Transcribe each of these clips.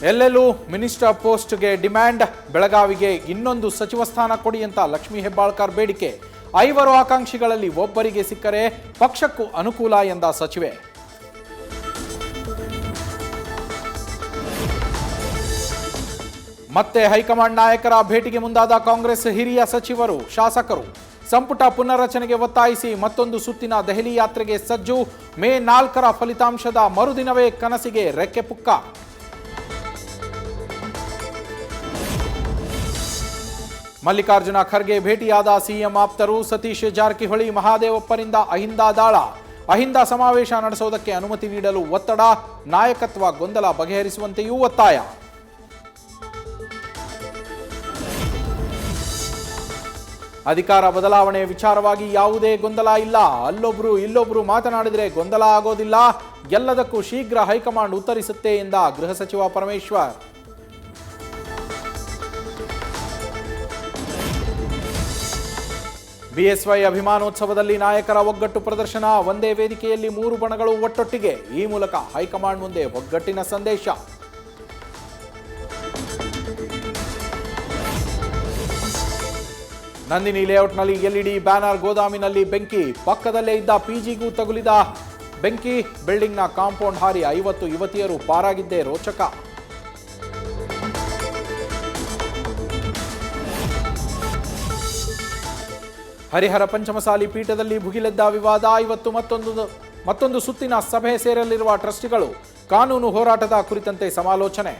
ಎಲ್ಲೆಲ್ಲೂ ಮಿನಿಸ್ಟರ್ ಪೋಸ್ಟ್ಗೆ ಡಿಮ್ಯಾಂಡ್. ಬೆಳಗಾವಿಗೆ ಇನ್ನೊಂದು ಸಚಿವ ಸ್ಥಾನ ಕೊಡಿ ಅಂತ ಲಕ್ಷ್ಮೀ ಹೆಬ್ಬಾಳ್ಕರ್ ಬೇಡಿಕೆ. 5 ಆಕಾಂಕ್ಷಿಗಳಲ್ಲಿ ಒಬ್ಬರಿಗೆ ಸಿಕ್ಕರೆ ಪಕ್ಷಕ್ಕೂ ಅನುಕೂಲ ಎಂದ ಸಚಿವೆ. ಮತ್ತೆ ಹೈಕಮಾಂಡ್ ನಾಯಕರ ಭೇಟಿಗೆ ಮುಂದಾದ ಕಾಂಗ್ರೆಸ್ ಹಿರಿಯ ಸಚಿವರು, ಶಾಸಕರು. ಸಂಪುಟ ಪುನರ್ರಚನೆಗೆ ಒತ್ತಾಯಿಸಿ ಮತ್ತೊಂದು ಸುತ್ತಿನ ದೆಹಲಿ ಯಾತ್ರೆಗೆ ಸಜ್ಜು. ಮೇ 4ರ ಫಲಿತಾಂಶದ ಮರುದಿನವೇ ಕನಸಿಗೆ ರೆಕ್ಕೆ ಪುಕ್ಕ. ಮಲ್ಲಿಕಾರ್ಜುನ ಖರ್ಗೆ ಭೇಟಿಯಾದ ಸಿಎಂ ಆಪ್ತರು. ಸತೀಶ್ ಜಾರಕಿಹೊಳಿ, ಮಹಾದೇವಪ್ಪರಿಂದ ಅಹಿಂದ ದಾಳ. ಅಹಿಂದ ಸಮಾವೇಶ ನಡೆಸುವುದಕ್ಕೆ ಅನುಮತಿ ನೀಡಲು ಒತ್ತಡ. ನಾಯಕತ್ವ ಗೊಂದಲ ಬಗೆಹರಿಸುವಂತೆಯೂ ಒತ್ತಾಯ. ಅಧಿಕಾರ ಬದಲಾವಣೆ ವಿಚಾರವಾಗಿ ಯಾವುದೇ ಗೊಂದಲ ಇಲ್ಲ. ಅಲ್ಲೊಬ್ರು ಇಲ್ಲೊಬ್ರು ಮಾತನಾಡಿದರೆ ಗೊಂದಲ ಆಗೋದಿಲ್ಲ. ಎಲ್ಲದಕ್ಕೂ ಶೀಘ್ರ ಹೈಕಮಾಂಡ್ ಉತ್ತರಿಸುತ್ತೆ ಎಂದ ಗೃಹ ಸಚಿವ ಪರಮೇಶ್ವರ್. ಬಿಎಸ್ವೈ ಅಭಿಮಾನೋತ್ಸವದಲ್ಲಿ ನಾಯಕರ ಒಗ್ಗಟ್ಟು ಪ್ರದರ್ಶನ. ಒಂದೇ ವೇದಿಕೆಯಲ್ಲಿ 3 ಬಣಗಳು ಒಟ್ಟೊಟ್ಟಿಗೆ. ಈ ಮೂಲಕ ಹೈಕಮಾಂಡ್ ಮುಂದೆ ಒಗ್ಗಟ್ಟಿನ ಸಂದೇಶ. ನಂದಿನಿ ಲೇಔಟ್ನಲ್ಲಿ ಎಲ್ಇಡಿ ಬ್ಯಾನರ್ ಗೋದಾಮಿನಲ್ಲಿ ಬೆಂಕಿ. ಪಕ್ಕದಲ್ಲೇ ಇದ್ದ ಪಿಜಿಗೂ ತಗುಲಿದ ಬೆಂಕಿ. ಬಿಲ್ಡಿಂಗ್ನ ಕಾಂಪೌಂಡ್ ಹಾರಿ 50 ಯುವತಿಯರು ಪಾರಾಗಿದ್ದೇ ರೋಚಕ. ಹರಿಹರ ಪಂಚಮಸಾಲಿ ಪೀಠದಲ್ಲಿ ಭುಗಿಲೆದ್ದ ವಿವಾದ. ಇವತ್ತು ಮತ್ತೊಂದು ಸುತ್ತಿನ ಸಭೆ ಸೇರಲಿರುವ ಟ್ರಸ್ಟಿಗಳು. ಕಾನೂನು ಹೋರಾಟದ ಕುರಿತಂತೆ ಸಮಾಲೋಚನೆ.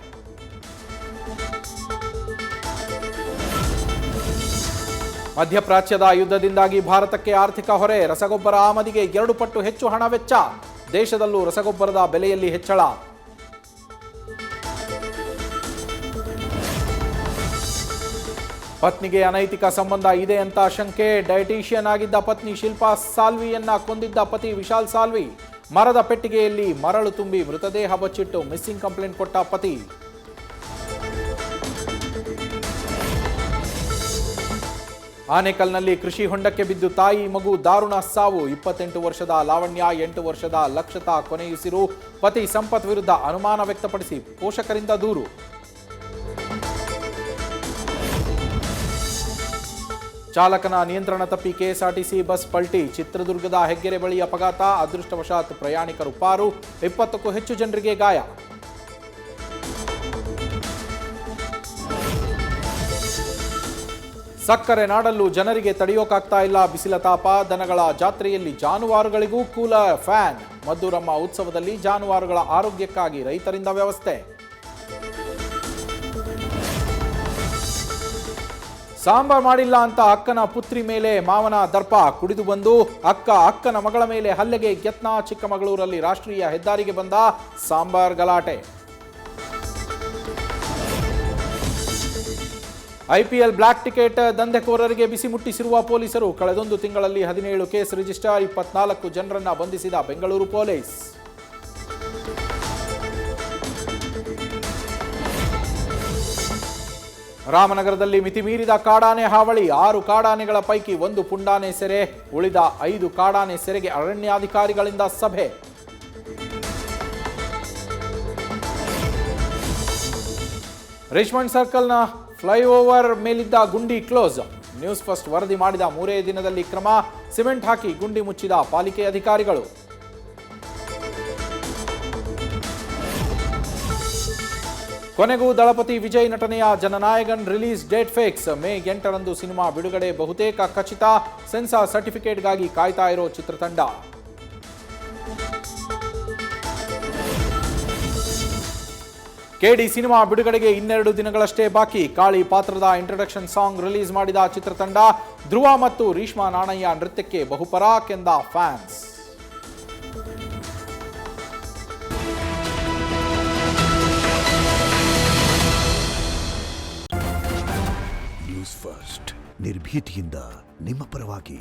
ಮಧ್ಯಪ್ರಾಚ್ಯದ ಯುದ್ಧದಿಂದಾಗಿ ಭಾರತಕ್ಕೆ ಆರ್ಥಿಕ ಹೊರೆ. ರಸಗೊಬ್ಬರ ಆಮದಿಗೆ 2 ಪಟ್ಟು ಹೆಚ್ಚು ಹಣ ವೆಚ್ಚ. ದೇಶದಲ್ಲೂ ರಸಗೊಬ್ಬರದ ಬೆಲೆಯಲ್ಲಿ ಹೆಚ್ಚಳ. ಪತ್ನಿಗೆ ಅನೈತಿಕ ಸಂಬಂಧ ಇದೆ ಅಂತ ಶಂಕೆ. ಡಯಟಿಷಿಯನ್ ಆಗಿದ್ದ ಪತ್ನಿ ಶಿಲ್ಪಾ ಸಾಲ್ವಿಯನ್ನ ಕೊಂದಿದ್ದ ಪತಿ ವಿಶಾಲ್ ಸಾಲ್ವಿ. ಮರದ ಪೆಟ್ಟಿಗೆಯಲ್ಲಿ ಮರಳು ತುಂಬಿ ಮೃತದೇಹ ಬಚ್ಚಿಟ್ಟು ಮಿಸ್ಸಿಂಗ್ ಕಂಪ್ಲೇಂಟ್ ಕೊಟ್ಟ ಪತಿ. ಆನೇಕಲ್ನಲ್ಲಿ ಕೃಷಿ ಹೊಂಡಕ್ಕೆ ಬಿದ್ದು ತಾಯಿ ಮಗು ದಾರುಣ ಸಾವು. 28 ವರ್ಷದ ಲಾವಣ್ಯ, 8 ವರ್ಷದ ಲಕ್ಷತಾ ಕೊನೆಯುಸಿರು. ಪತಿ ಸಂಪತ್ ವಿರುದ್ಧ ಅನುಮಾನ ವ್ಯಕ್ತಪಡಿಸಿ ಪೋಷಕರಿಂದ ದೂರು. ಚಾಲಕನ ನಿಯಂತ್ರಣ ತಪ್ಪಿ ಕೆಎಸ್ಆರ್ಟಿಸಿ ಬಸ್ ಪಲ್ಟಿ. ಚಿತ್ರದುರ್ಗದ ಹೆಗ್ಗೆರೆ ಬಳಿ ಅಪಘಾತ. ಅದೃಷ್ಟವಶಾತ್ ಪ್ರಯಾಣಿಕರು ಪಾರು. 20ಕ್ಕೂ ಹೆಚ್ಚು ಜನರಿಗೆ ಗಾಯ. ಸಕ್ಕರೆ ನಾಡಲ್ಲೂ ಜನರಿಗೆ ತಡೆಯೋಕಾಗ್ತಾ ಇಲ್ಲ ಬಿಸಿಲ ತಾಪ. ದನಗಳ ಜಾತ್ರೆಯಲ್ಲಿ ಜಾನುವಾರುಗಳಿಗೂ ಕೂಲರ್, ಫ್ಯಾನ್. ಮದ್ದೂರಮ್ಮ ಉತ್ಸವದಲ್ಲಿ ಜಾನುವಾರುಗಳ ಆರೋಗ್ಯಕ್ಕಾಗಿ ರೈತರಿಂದ ವ್ಯವಸ್ಥೆ. ಸಾಂಬಾರ್ ಮಾಡಿಲ್ಲ ಅಂತ ಅಕ್ಕನ ಪುತ್ರಿ ಮೇಲೆ ಮಾವನ ದರ್ಪ. ಕುಡಿದು ಬಂದು ಅಕ್ಕನ ಮಗಳ ಮೇಲೆ ಹಲ್ಲೆಗೆ ಯತ್ನ. ಚಿಕ್ಕಮಗಳೂರಲ್ಲಿ ರಾಷ್ಟ್ರೀಯ ಹೆದ್ದಾರಿಗೆ ಬಂದ ಸಾಂಬಾರ್ ಗಲಾಟೆ. ಐಪಿಎಲ್ ಬ್ಲಾಕ್ ಟಿಕೆಟ್ ದಂಧೆಕೋರರಿಗೆ ಬಿಸಿ ಮುಟ್ಟಿಸಿರುವ ಪೊಲೀಸರು. ಕಳೆದೊಂದು ತಿಂಗಳಲ್ಲಿ 17 ಕೇಸ್ ರಿಜಿಸ್ಟರ್. 24 ಜನರನ್ನ ಬಂಧಿಸಿದ ಬೆಂಗಳೂರು ಪೊಲೀಸ್. ರಾಮನಗರದಲ್ಲಿ ಮಿತಿಮೀರಿದ ಕಾಡಾನೆ ಹಾವಳಿ. 6 ಕಾಡಾನೆಗಳ ಪೈಕಿ 1 ಪುಂಡಾನೆ ಸೆರೆ. ಉಳಿದ 5 ಕಾಡಾನೆ ಸೆರೆಗೆ ಅರಣ್ಯಾಧಿಕಾರಿಗಳಿಂದ ಸಭೆ. ರಿಚ್ಮಂಡ್ ಸರ್ಕಲ್ನ ಫ್ಲೈಓವರ್ ಮೇಲಿದ್ದ ಗುಂಡಿ ಕ್ಲೋಸ್. ನ್ಯೂಸ್ ಫಸ್ಟ್ ವರದಿ ಮಾಡಿದ 3 ದಿನದಲ್ಲಿ ಕ್ರಮ. ಸಿಮೆಂಟ್ ಹಾಕಿ ಗುಂಡಿ ಮುಚ್ಚಿದ ಪಾಲಿಕೆ ಅಧಿಕಾರಿಗಳು. ಕೊನೆಗೂ ದಳಪತಿ ವಿಜಯ್ ನಟನೆಯ Jananayagan release date fix. May 8ರಂದು ಸಿನಿಮಾ ಬಿಡುಗಡೆ ಬಹುತೇಕ ಖಚಿತ. ಸೆನ್ಸಾರ್ ಸರ್ಟಿಫಿಕೇಟ್ಗಾಗಿ ಕಾಯ್ತಾ ಇರೋ ಚಿತ್ರತಂಡ. ಕೆಡಿ ಸಿನಿಮಾ ಬಿಡುಗಡೆಗೆ 12 ದಿನಗಳಷ್ಟೇ ಬಾಕಿ. ಕಾಳಿ ಪಾತ್ರದ ಇಂಟ್ರೊಡಕ್ಷನ್ ಸಾಂಗ್ ರಿಲೀಸ್ ಮಾಡಿದ ಚಿತ್ರತಂಡ. ಧ್ರುವ ಮತ್ತು ರೀಶ್ಮಾ ನಾಣಯ್ಯ ನೃತ್ಯಕ್ಕೆ ಬಹುಪರಾಕ್ ಎಂದ ಫ್ಯಾನ್ಸ್. ನ್ಯೂಸ್ ಫಸ್ಟ್ ನಿರ್ಭೀತಿಯಿಂದ ನಿಮ್ಮ ಪರವಾಗಿ.